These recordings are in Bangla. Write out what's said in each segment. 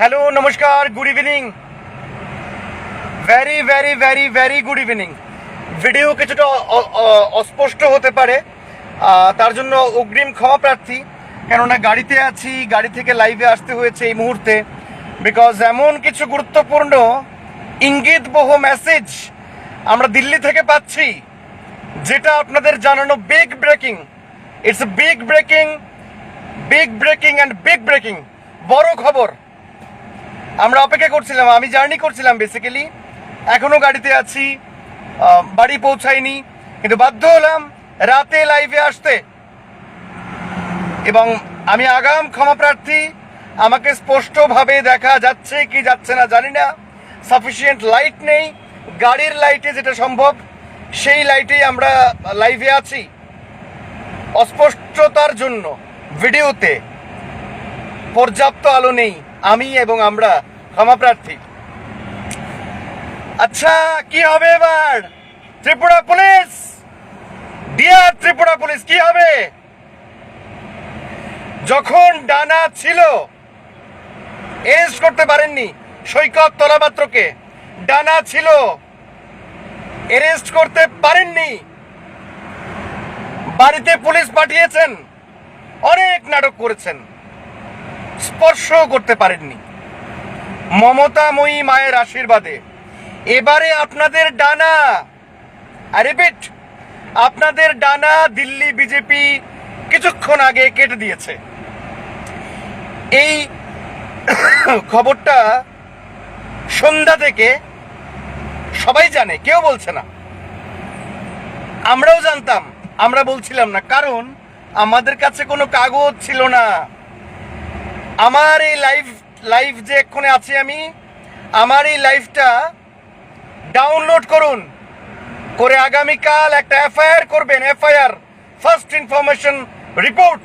হ্যালো, নমস্কার, good evening, very very very very good evening. Video কিছুটা অস্পষ্ট হতে পারে, তার জন্য অগ্রিম ক্ষমা প্রার্থী। কেননা গাড়িতে আছি, গাড়ি থেকে লাইভে আসতে হয়েছে এই মুহূর্তে, বিকজ এমন কিছু গুরুত্বপূর্ণ ইঙ্গিতবহ মেসেজ আমরা দিল্লি থেকে পাচ্ছি, যেটা আপনাদের জানানো big breaking. It's big breaking, big breaking and big breaking, বড় খবর। আমরা অপেক্ষা করছিলাম, আমি জার্নি করছিলাম বেসিক্যালি, এখনো গাড়িতে আছি, বাড়ি পৌঁছাইনি, কিন্তু বাধ্য হলাম রাতে লাইভে আসতে। এবং আমি আগাম ক্ষমা প্রার্থী, আমাকে স্পষ্টভাবে দেখা যাচ্ছে কি যাচ্ছে না জানি না, সাফিসিয়েন্ট লাইট নেই, গাড়ির লাইটে যেটা সম্ভব সেই লাইটেই আমরা লাইভে আছি। অস্পষ্টতার জন্য ভিডিওতে পর্যাপ্ত আলো নেই, আমি এবং আমরা ক্ষমা প্রার্থী। আচ্ছা, কি হবে এবার? Tripura police, dear Tripura police, কি হবে? যখন ডানা ছিল এরেস্ট করতে পারেননি সৈকত তলাপাত্রকে, ডানা ছিল এরেস্ট করতে পারেননি, বাড়িতে পুলিশ পাঠিয়েছেন, অনেক নাটক করেছেন, স্পর্শ করতে পারেননি। মমতাময়ী মায়ের আশীর্বাদে এবারে আপনাদের ডানা, রিপিট, আপনাদের ডানা দিল্লি বিজেপি কিছুক্ষণ আগে কেটে দিয়েছে। এই খবরটা সন্ধ্যা থেকে সবাই জানে, কেউ বলছে না। আমরাও জানতাম, আমরা বলছিলাম না, কারণ আমাদের কাছে কোনো কাগজ ছিল না। আমার এই লাইভ যে এক্ষণে আছি আমি, আমার এই লাইভটা ডাউনলোড করুন, করে আগামীকাল একটা এফআইআর করবেন। FIR, first information report.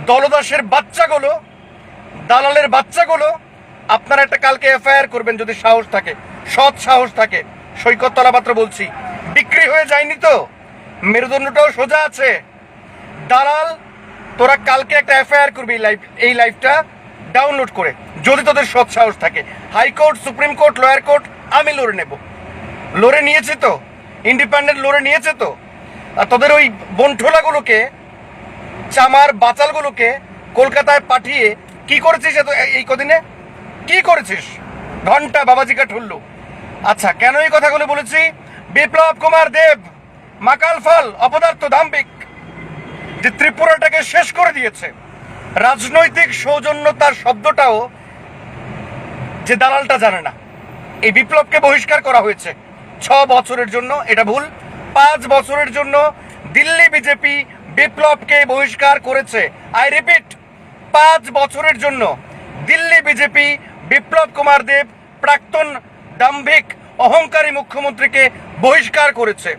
দলদাসের বাচ্চাগুলো, দালালের বাচ্চাগুলো, আপনারা একটা কালকে এফআইআর করবেন যদি সাহস থাকে, সৎ সাহস থাকে। সৈকত তলাপাত্র বলছি, বিক্রি হয়ে যায়নি তো, মেরুদণ্ডটাও সোজা আছে। দালাল, তোরা কালকে একটা এফআইআর করবি এই লাইভটা ডাউনলোড করে, যদি তোদের সৎ সাহস থাকে। High court, supreme court, lower court আমি লড়ে নেব। লড়ে নিয়েছে তো, ইন্ডিপেন্ডেন্ট লড়ে নিয়েছে তো। আর তোদের ওই বন্ঠোলাগুলোকে, চামার বাচালগুলোকে কলকাতায় পাঠিয়ে কি করেছিস এই কদিনে? কি করেছিস? ঘন্টা বাবাজিকা ঠুল্লু। আচ্ছা, কেন এই কথাগুলো বলেছি? বিপ্লব কুমার দেব, মাকাল ফল, অপদার্থ, দাম্ভিক, যে ত্রিপুরাটাকে শেষ করে দিয়েছে। রাজনৈতিক সৌজন্যতার শব্দটাও যে দালালটা জানে না। এই বিপ্লবকে বহিষ্কার করা হয়েছে 6 বছরের জন্য, এটা ভুল। 5 বছরের জন্য দিল্লি বিজেপি বিপ্লবকে বহিষ্কার করেছে। আই রিপিট, 5 বছরের জন্য দিল্লি বিজেপি বিপ্লব কুমার দেব, প্রাক্তন দাম্ভিক অহংকারী মুখ্যমন্ত্রীকে বহিষ্কার করেছে।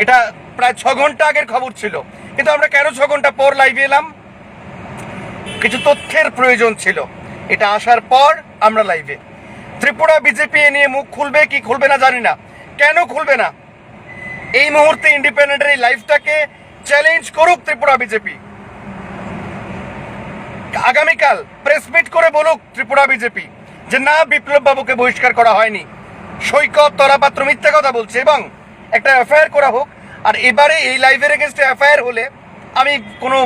এটা প্রায় 6 ঘন্টা আগের খবর ছিল, কিন্তু আমরা কেন 6 ঘন্টা পর লাইভে এলাম? কিছু তথ্যের প্রয়োজন ছিল। এটা আসার পর আমরা লাইভে। ত্রিপুরা বিজেপি এ নিয়ে মুখ খুলবে কি খুলবে না জানি না। কেন খুলবে না? এই মুহূর্তে ইন্ডিপেন্ডেন্টের এই লাইভটাকে চ্যালেঞ্জ করুক ত্রিপুরা বিজেপি। আগামীকাল প্রেস মিট করে বলুক ত্রিপুরা বিজেপি যে না, বিপ্লব বাবুকে বহিষ্কার করা হয়নি, সৈকত তলাপাত্র মিথ্যা কথা বলছে, এবং একটা এফআইআর করা হোক। আর এবারে এই লাইভের এগেনস্টে এফআইআর হলে আমি কোনো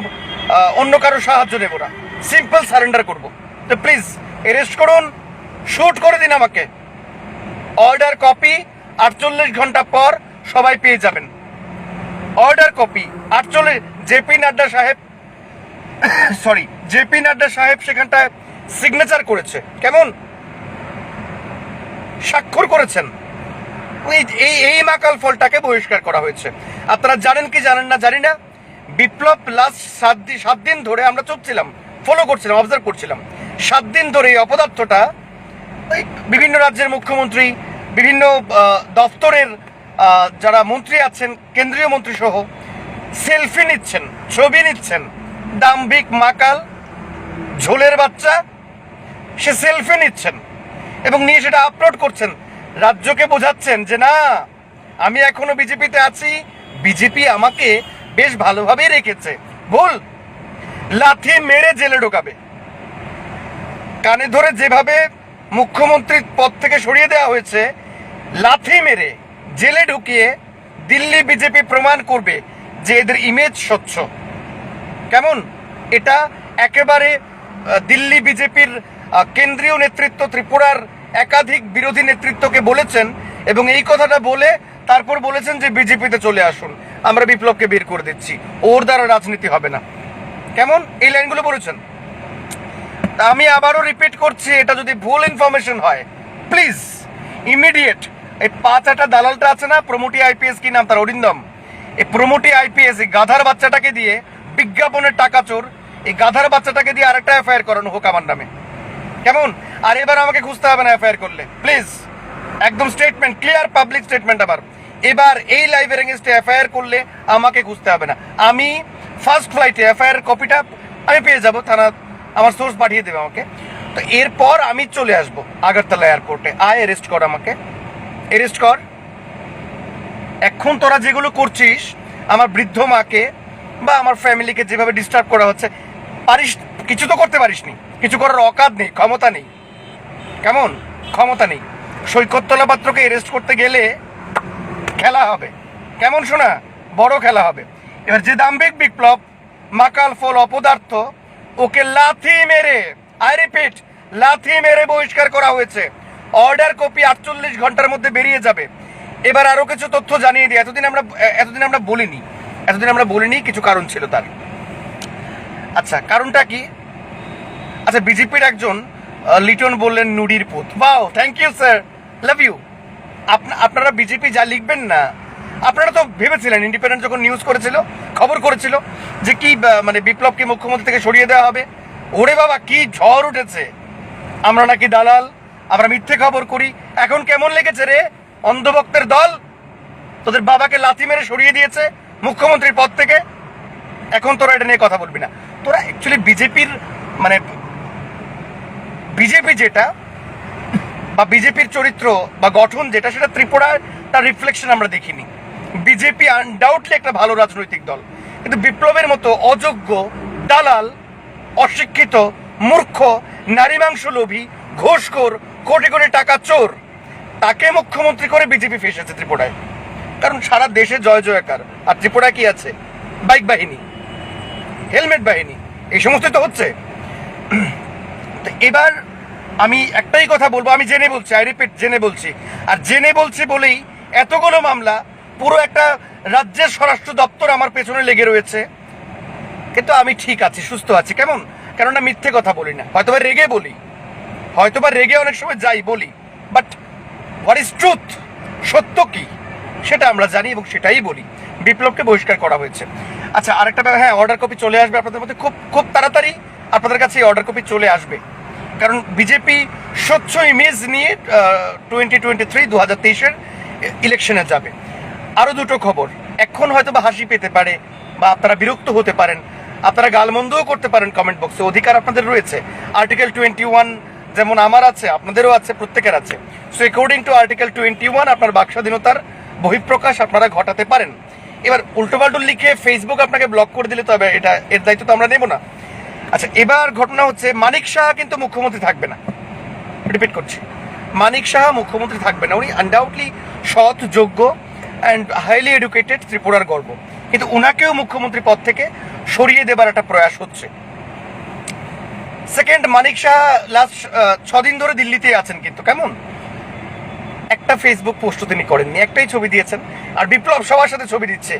অন্য কারো সাহায্য নেব না, সিম্পল সারেন্ডার করব। তো প্লিজ অ্যারেস্ট করুন, শুট করে দিন আমাকে। অর্ডার কপি 48 ঘন্টা পর সবাই পেয়ে যাবেন। Order copy 48। জেপি নাড্ডা সাহেব সেখানটায় সিগনেচার করেছে, কেমন স্বাক্ষর করেছেন। এই মাকাল ফলটাকে বহিষ্কার করা হয়েছে। আপনারা জানেন কি জানেন না জানি না, বিপ্লব লাস্ট 7 দিন ধরে আমরা চুপ ছিলাম, ফলো করছিলাম, অবজার্ভ করছিলাম। 7 দিন ধরে এই অপদার্থটা বিভিন্ন রাজ্যের মুখ্যমন্ত্রী, বিভিন্ন দপ্তরের যারা মন্ত্রী আছেন, কেন্দ্রীয় মন্ত্রী সহ সেলফি নিচ্ছেন, ছবি নিচ্ছেন। দাম্ভিক মাকাল, ঝোলের বাচ্চা, সে সেলফি নিচ্ছেন এবং নিয়ে সেটা আপলোড করছেন। রাজ্যকে বোঝাচ্ছেন যে না, আমি এখনো বিজেপিতে আছি, বিজেপি আমাকে বেশ ভালোভাবেই রেখেছে। ভুল, লাথি মেরে জেলে ঢোকাবে। কানে ধরে যেভাবে মুখ্যমন্ত্রীর পদ থেকে সরিয়ে দেওয়া হয়েছে, লাথি মেরে জেলে ঢুকিয়ে দিল্লি বিজেপি প্রমাণ করবে যে এদের ইমেজ স্বচ্ছ। কেমন? এটা একেবারে দিল্লি বিজেপির কেন্দ্রীয় নেতৃত্ব ত্রিপুরার একাধিক বিরোধী নেতৃত্বকে বলেছেন, এবং এই কথাটা বলে তারপর বলেছেন যে বিজেপিতে চলে আসুন, আমরা বিপ্লবকে বের করে দিচ্ছি, ওর দ্বারা রাজনীতি হবে না। কেমন? এই লাইনগুলো বলেছেন। আমি আবারও রিপিট করছি, এটা যদি ভুল ইনফরমেশন হয় প্লিজ ইমিডিয়েট এই 5 দালালটা আছে না, প্রমোটি আইপিএস কি নাম তার, অরিন্দম, এই প্রমোটি আইপিএস এই গাধার বাচ্চাটাকে দিয়ে, বিজ্ঞাপনের টাকা চোর, এই গাধার বাচ্চাটাকে দিয়ে আরেকটা এফআইআর করানো হোক আমার নামে। কেমন? আর এবার আমাকে খুঁজতে হবে না এফআইআর করলে, প্লিজ। একদম স্টেটমেন্ট, ক্লিয়ার পাবলিক স্টেটমেন্ট। আবার এবার এই লাইভের এগেইনস্টে এফআইআর করলে আমাকে খুঁজতে হবে না। আমি ফার্স্ট ফ্লাইটে এফআইআর কপিটা আমি পেয়ে যাব, থানা আমার সোর্স পাঠিয়ে দেবে আমাকে। তো এরপর আমি চলে আসবো আগরতলা এয়ারপোর্টে। আয়, অ্যারেস্ট কর আমাকে, অ্যারেস্ট কর। এখন তোরা যেগুলো করছিস আমার বৃদ্ধ মাকে বা আমার ফ্যামিলিকে যেভাবে ডিস্টার্ব করা হচ্ছে, পারিস? কিছু তো করতে পারিস নি, কিছু করার অকাত নেই, ক্ষমতা নেই। কেমন? ক্ষমতা নেই। সৈকততলা পাত্রকে অ্যারেস্ট করতে গেলে খেলা হবে। কেমন শোনা? বড় খেলা হবে। এবার যে দাম্ভিক বিপ্লব, মাকাল ফল অপদার্থ, ওকে লাথি মেরে, আই রিপিট, লাথি মেরে বহিষ্কার করা হয়েছে। অর্ডার কপি 48 ঘন্টার মধ্যে বেরিয়ে যাবে। এবার আরো কিছু তথ্য জানিয়ে দিই। এতদিন আমরা বলিনি, কিছু কারণ ছিল তার। আচ্ছা, কারণটা কি? আচ্ছা, বিজেপির একজন লিটন বললেন নুডির পুত। বাও, thank you sir, love you. আপনারা বিজেপি যা লিখবেন না, আপনারা তো ভেবেছিলেন, ইন্ডিপেন্ডেন্ট যখন নিউজ করেছিল, খবর করেছিল যে কি মানে বিপ্লবকে মুখ্যমন্ত্রী থেকে সরিয়ে দেওয়া হবে, ওরে বাবা কি ঝড় উঠেছে। আমরা নাকি দালাল, আমরা মিথ্যে খবর করি। এখন কেমন লেগেছে রে অন্ধভক্তের দল? তোদের বাবাকে লাথি মেরে সরিয়ে দিয়েছে মুখ্যমন্ত্রীর পদ থেকে, এখন তোরা এটা নিয়ে কথা বলবি না। তোরা অ্যাকচুয়ালি বিজেপির মানে বিজেপি যেটা বা বিজেপির চরিত্র বা গঠন যেটা, সেটা ত্রিপুরার তার রিফ্লেকশন আমরা দেখিনি। বিজেপি আনডাউটলি একটা ভালো রাজনৈতিক দল, কিন্তু বিপ্লবের মতো অযোগ্য, দালাল, অশিক্ষিত, মূর্খ, নারী মাংস লোভী, ঘুষখোর, কোটি কোটি টাকা চোর, তাকে মুখ্যমন্ত্রী করে বিজেপি ফেসেছে ত্রিপুরায়। কারণ সারা দেশে জয় জয়কার, আর ত্রিপুরায় কি আছে? বাইক বাহিনী, হেলমেট বাহিনী, এই সমস্ত তো হচ্ছে। তো এবার আমি একটাই কথা বলবো, আমি জেনে বলছি, আই রিপিট, জেনে বলছি। আর জেনে বলছি বলেই এতগুলো মামলা, পুরো একটা রাজ্যের স্বরাষ্ট্র দপ্তর আমার পেছনে লেগে রয়েছে, কিন্তু আমি ঠিক আছি, সুস্থ আছি। কেমন? কেননা মিথ্যে কথা বলি না, হয়তোবা রেগে বলি, হয়তোবা রেগে অনেক সময় যাই বলি, বাট হোয়াট ইজ ট্রুথ, সত্য কি সেটা আমরা জানি এবং সেটাই বলি। বিপ্লবকে বহিষ্কার করা হয়েছে। আচ্ছা, আরেকটা ব্যাপার, হ্যাঁ, অর্ডার কপি চলে আসবে আপনাদের মধ্যে খুব খুব তাড়াতাড়ি। আপনাদের কাছে এই অর্ডার কপি চলে আসবে, কারণ বিজেপি স্বচ্ছ ইমেজ নিয়ে 2023 ইলেকশনে যাবে। আরো দুটো খবর, এখন হয়তো বা হাসি পেতে পারে বা আপনারা বিরক্ত হতে পারেন, আপনারা গালমন্দও করতে পারেন কমেন্ট বক্সে, অধিকার আপনাদের রয়েছে। আর্টিকেল 21 যেমন আমার আছে, আপনাদেরও আছে, প্রত্যেকের আছে। সো অ্যাকর্ডিং টু আর্টিকেল 21 আপনার বাক স্বাধীনতার বহিঃপ্রকাশ আপনারা ঘটাতে পারেন। এবার উল্টোপাল্টো লিখে ফেসবুক আপনাকে ব্লক করে দিলে তবে এটা এর দায়িত্ব তো আমরা নেব না। আচ্ছা, এবার ঘটনা হচ্ছে মানিক সাহা কিন্তু মুখ্যমন্ত্রী থাকবে না। রিপিট করছি, মানিক সাহা মুখ্যমন্ত্রী থাকবে না। উনি আনডাউটলি সৎ, যোগ্য অ্যান্ড হাইলি এডুকেটেড, ত্রিপুরার গর্ব, কিন্তু উনাকেও মুখ্যমন্ত্রী পদ থেকে সরিয়ে দেবার একটা প্রয়াস হচ্ছে। সেকেন্ড, মানিক সাহা লাস্ট 6 দিন ধরে দিল্লিতে আছেন, কিন্তু কেমন একটা ফেসবুক পোস্টও তিনি করেননি, একটাই ছবি দিয়েছেন। আর বিপ্লব সবার সাথে ছবি দিচ্ছে,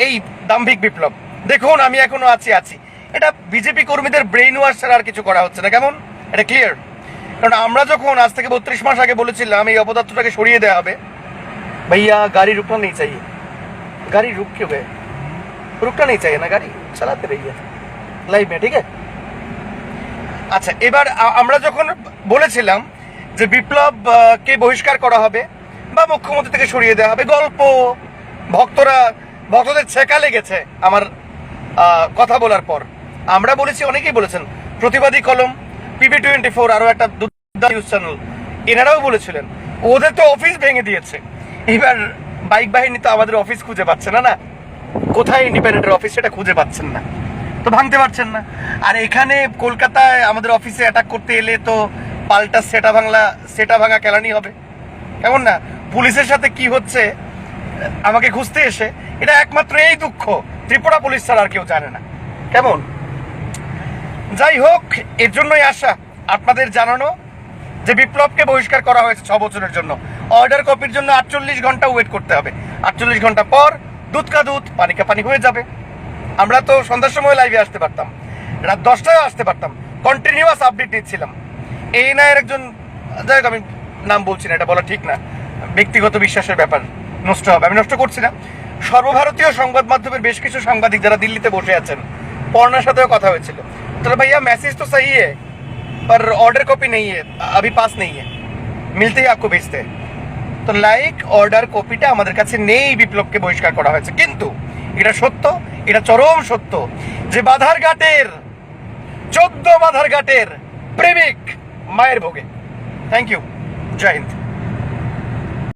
এই দাম্ভিক বিপ্লব, দেখুন আমি এখনো আছি। এটা বিজেপি কর্মীদের ব্রেইন ওয়াশ ছাড়া আর কিছু করা হচ্ছে না। কেমন? এটা ক্লিয়ার। কারণ আমরা যখন আজ থেকে 32 মাস আগে বলেছিলাম এই অপদার্থটাকে সরিয়ে দেওয়া হবে, ভাইয়া গাড়ি রুকনা নেই চাইয়ে, গাড়ি রুক क्यों गए, रुकना नहीं चाहिए ना, गाड़ी चलाते रहिए लाइव में, ठीक है। আচ্ছা, এবার আমরা যখন বলেছিলাম যে বিপ্লব কে বহিষ্কার করা হবে বা মুখ্যমন্ত্রী থেকে সরিয়ে দেওয়া হবে, গল্প ভক্তদের ছেকা লেগেছে আমার কথা বলার পর। আমরা বলেছি, অনেকেই বলেছেন, প্রতিবাদী কলম, PB24, আরো একটা নিউজ চ্যানেল, এনারাও বলেছিলেন ওদের তো অফিস ভেঙে দিয়েছে। এবার বাইক বাহিনী তো আমাদের অফিস খুঁজে পাচ্ছে না, কোথায় ইন্ডিপেন্ডেন্টের অফিস সেটা খুঁজে পাচ্ছেন না। তো ভাঙতে পারছেন না। আর এখানে কলকাতায় আমাদের অফিসে অ্যাটাক করতে এলে তো পাল্টা সেটা ভাঙা কেলানি হবে, কেমন না? পুলিশের সাথে কি হচ্ছে আমাকে খুঁজতে এসে, এটা একমাত্র এই দুঃখ ত্রিপুরা পুলিশ ছাড়া আর কেউ জানে না, কেমন? যাই হোক, এর জন্যই আসা আপনাদের জানানো যে বিপ্লবকে বহিষ্কার করা হয়েছে 6 বছরের জন্য। অর্ডার কপির জন্য 48 ঘন্টা ওয়েট করতে হবে। 48 ঘন্টা পর দুধ কা দুধ পানি কা পানি হয়ে যাবে। আমরা তো সন্ধ্যার সময় লাইভে আসতে পারতাম, রাত 10টায় আসতে পারতাম, কন্টিনিউয়াস আপডেট নিচ্ছিলাম। এই না এর একজন, যাই হোক আমি নাম বলছি না, এটা বলা ঠিক না, ব্যক্তিগত বিশ্বাসের ব্যাপার, নষ্ট হবে, আমি নষ্ট করছি না। সর্বভারতীয় সংবাদ মাধ্যমের বেশ কিছু সাংবাদিক যারা দিল্লিতে বসে আছেন, পর্ণার সাথেও কথা হয়েছিল, तो भैया मैसेज तो सही है पर ऑर्डर कॉपी नहीं है, अभी पास नहीं है, मिलते ही आपको भेजते हैं। তো লাইক অর্ডার কপিটা আমাদের কাছে নেই বিপ্লবকে বহিষ্কার করা হয়েছে। কিন্তু এটা সত্য, এটা চরম সত্য যে বাধারঘাটের 14 বাধারঘাটের প্রেমিক মায়ের ভোগে। থ্যাংক ইউ, জয় হিন্দ।